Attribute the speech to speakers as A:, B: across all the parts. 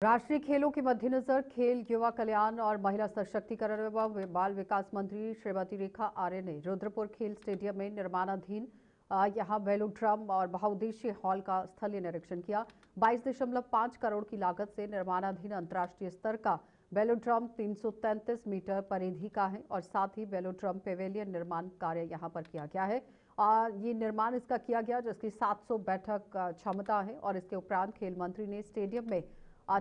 A: राष्ट्रीय खेलों के मद्देनजर खेल, युवा कल्याण और महिला सशक्तिकरण एवं बाल विकास मंत्री श्रीमती रेखा आर्य ने रुद्रपुर खेल स्टेडियम में निर्माणाधीन यहां वेलोड्रम और बहुउद्देशीय हॉल का स्थलीय निरीक्षण किया। 22.5 करोड़ की लागत से निर्माणाधीन अंतर्राष्ट्रीय स्तर का वेलोड्रम 333 मीटर परिधि का है और साथ ही वेलोड्रम पेवेलियन निर्माण कार्य यहां पर किया गया है। और ये निर्माण इसका किया गया जिसकी 700 बैठक क्षमता है और इसके उपरांत खेल मंत्री ने स्टेडियम में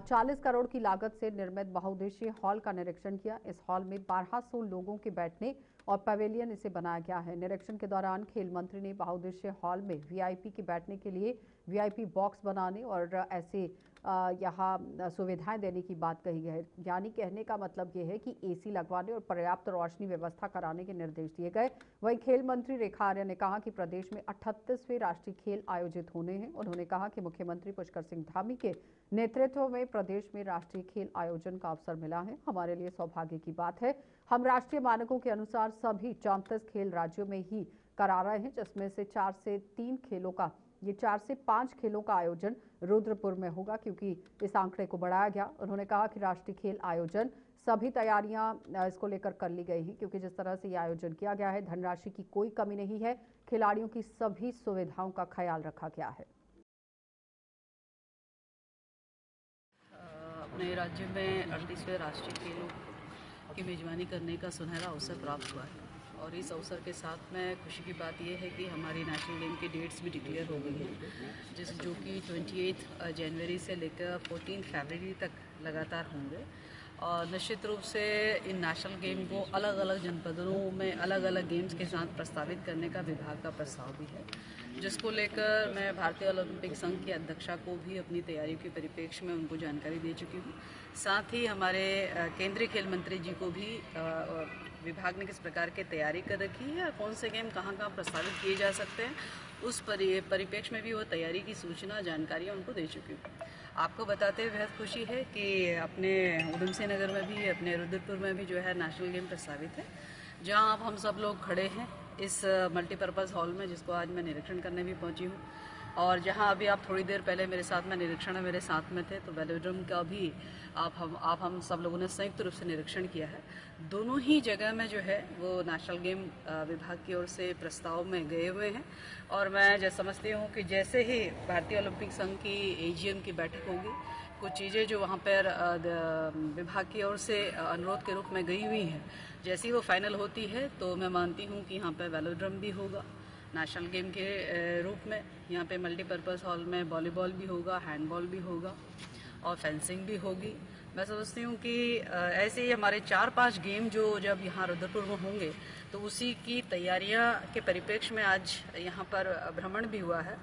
A: 40 करोड़ की लागत से निर्मित बहुउद्देशीय हॉल का निरीक्षण किया। इस हॉल में 1200 लोगों के बैठने और पवेलियन इसे बनाया गया है। निरीक्षण के दौरान खेल मंत्री ने बहुउद्देशीय हॉल में वीआईपी के बैठने के लिए वीआईपी बॉक्स बनाने और ऐसे यहाँ सुविधाएं देने की बात कही है। यानी कहने का मतलब ये है कि एसी लगवाने और पर्याप्त रोशनी व्यवस्था कराने के निर्देश दिए गए। वहीं खेल मंत्री रेखा आर्य ने कहा कि प्रदेश में 38वें राष्ट्रीय खेल आयोजित होने हैं। उन्होंने कहा कि मुख्यमंत्री पुष्कर सिंह धामी के नेतृत्व में प्रदेश में राष्ट्रीय खेल आयोजन का अवसर मिला है। हमारे लिए सौभाग्य की बात है। हम राष्ट्रीय मानकों के अनुसार सभी 34 खेल राज्यों में ही करा रहे हैं, जिसमें से 4 से 5 खेलों का आयोजन रुद्रपुर में होगा, क्योंकि इस आंकड़े को बढ़ाया गया। उन्होंने कहा कि राष्ट्रीय खेल आयोजन सभी तैयारियां इसको लेकर कर ली गई हैं, क्योंकि जिस तरह से ये आयोजन किया गया है, धनराशि की कोई कमी नहीं है। खिलाड़ियों की सभी सुविधाओं का ख्याल रखा गया है।
B: अपने राज्य में 38वें राष्ट्रीय खेलों की मेज़बानी करने का सुनहरा अवसर प्राप्त हुआ है और इस अवसर के साथ में खुशी की बात यह है कि हमारी नेशनल गेम की डेट्स भी डिक्लेयर हो गई हैं, जो कि 28 जनवरी से लेकर 14 फरवरी तक लगातार होंगे। और निश्चित रूप से इन नेशनल गेम को अलग अलग जनपदों में अलग अलग गेम्स के साथ प्रस्तावित करने का विभाग का प्रस्ताव भी है, जिसको लेकर मैं भारतीय ओलंपिक संघ की अध्यक्षा को भी अपनी तैयारियों के परिप्रेक्ष्य में उनको जानकारी दे चुकी हूँ। साथ ही हमारे केंद्रीय खेल मंत्री जी को भी विभाग ने किस प्रकार की तैयारी कर रखी है और कौन से गेम कहाँ कहाँ प्रस्तावित किए जा सकते हैं, उस परिप्रेक्ष्य में भी वो तैयारी की सूचना जानकारियाँ उनको दे चुकी हूँ। आपको बताते हुए बेहद खुशी है कि अपने उधम सिंह नगर में भी, अपने रुद्रपुर में भी जो है नेशनल गेम प्रस्तावित है, जहाँ अब हम सब लोग खड़े हैं इस मल्टीपर्पज़ हॉल में, जिसको आज मैं निरीक्षण करने भी पहुँची हूँ। और जहाँ अभी आप थोड़ी देर पहले मेरे साथ में निरीक्षण में मेरे साथ में थे, तो वेलोड्रम का भी आप हम सब लोगों ने संयुक्त रूप से निरीक्षण किया है। दोनों ही जगह में जो है वो नेशनल गेम विभाग की ओर से प्रस्ताव में गए हुए हैं और मैं समझती हूँ कि जैसे ही भारतीय ओलंपिक संघ की एजीएम की बैठक होगी, कुछ चीज़ें जो वहाँ पर विभाग की ओर से अनुरोध के रूप में गई हुई हैं, जैसी वो फाइनल होती है तो मैं मानती हूँ कि यहाँ पर वेलोड्रम भी होगा नेशनल गेम के रूप में। यहाँ पे मल्टीपर्पज़ हॉल में वॉलीबॉल भी होगा, हैंडबॉल भी होगा और फेंसिंग भी होगी। मैं समझती हूँ कि ऐसे ही हमारे 4-5 गेम जो जब यहाँ रुद्रपुर में होंगे तो उसी की तैयारियाँ के परिप्रेक्ष्य में आज यहाँ पर भ्रमण भी हुआ है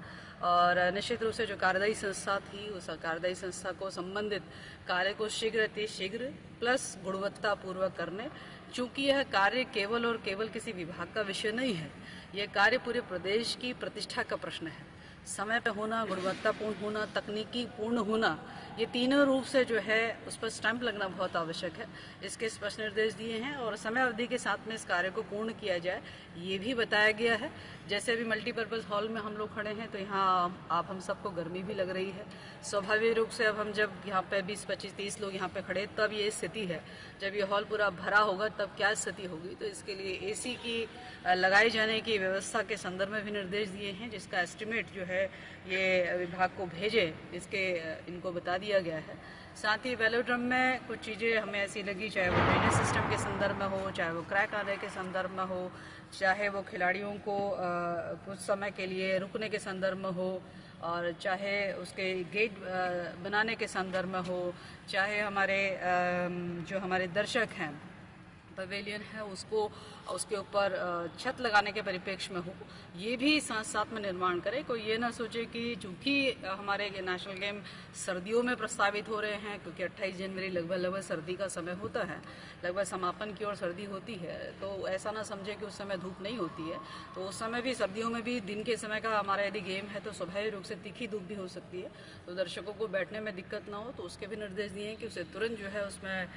B: और निश्चित रूप से जो कार्यदायी संस्था थी, उस कार्यदायी संस्था को संबंधित कार्य को शीघ्र प्लस गुणवत्तापूर्वक करने, चूंकि यह कार्य केवल और केवल किसी विभाग का विषय नहीं है, यह कार्य पूरे प्रदेश की प्रतिष्ठा का प्रश्न है। समय पे होना, गुणवत्तापूर्ण होना, तकनीकी पूर्ण होना, ये तीनों रूप से जो है उस पर स्टैंप लगना बहुत आवश्यक है। इसके स्पष्ट निर्देश दिए हैं और समय अवधि के साथ में इस कार्य को पूर्ण किया जाए, ये भी बताया गया है। जैसे अभी मल्टीपर्पज़ हॉल में हम लोग खड़े हैं तो यहाँ आप हम सबको गर्मी भी लग रही है। स्वाभाविक रूप से अब हम जब यहाँ पे 20, 25, 30 लोग यहाँ पे खड़े तब ये स्थिति है, जब ये हॉल पूरा भरा होगा तब क्या स्थिति होगी। तो इसके लिए एसी की लगाए जाने की व्यवस्था के संदर्भ में भी निर्देश दिए हैं, जिसका एस्टिमेट जो है ये विभाग को भेजे, इसके इनको बता दिया गया है। साथ ही वेलोड्रम में कुछ चीज़ें हमें ऐसी लगी, चाहे वो ड्रेनेज सिस्टम के संदर्भ में हो, चाहे वो क्रैक आने के संदर्भ में हो, चाहे वो खिलाड़ियों को कुछ समय के लिए रुकने के संदर्भ में हो, और चाहे उसके गेट बनाने के संदर्भ में हो, चाहे हमारे जो हमारे दर्शक हैं, पवेलियन है, उसको उसके ऊपर छत लगाने के परिप्रेक्ष्य में हो, ये भी साथ साथ में निर्माण करे। कोई ये ना सोचे कि चूंकि हमारे नेशनल गेम सर्दियों में प्रस्तावित हो रहे हैं, क्योंकि 28 जनवरी लगभग सर्दी का समय होता है, लगभग समापन की ओर सर्दी होती है, तो ऐसा ना समझे कि उस समय धूप नहीं होती है। तो उस समय भी, सर्दियों में भी दिन के समय का हमारा यदि गेम है तो स्वाभाविक रूप से तीखी धूप भी हो सकती है, तो दर्शकों को बैठने में दिक्कत ना हो, तो उसके भी निर्देश दिए हैं कि उसे तुरंत जो है उसमें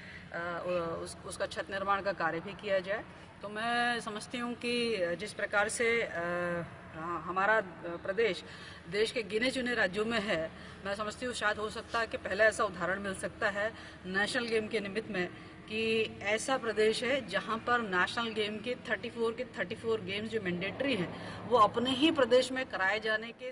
B: उसका छत निर्माण का कार्य भी किया जाए। तो मैं समझती हूँ कि जिस प्रकार से हमारा प्रदेश देश के गिने चुने राज्यों में है। मैं समझती हूँ शायद हो सकता है कि पहले ऐसा उदाहरण मिल सकता है नेशनल गेम के निमित्त में कि ऐसा प्रदेश है जहाँ पर नेशनल गेम के 34 गेम्स जो मैंडेटरी हैं वो अपने ही प्रदेश में कराए जाने के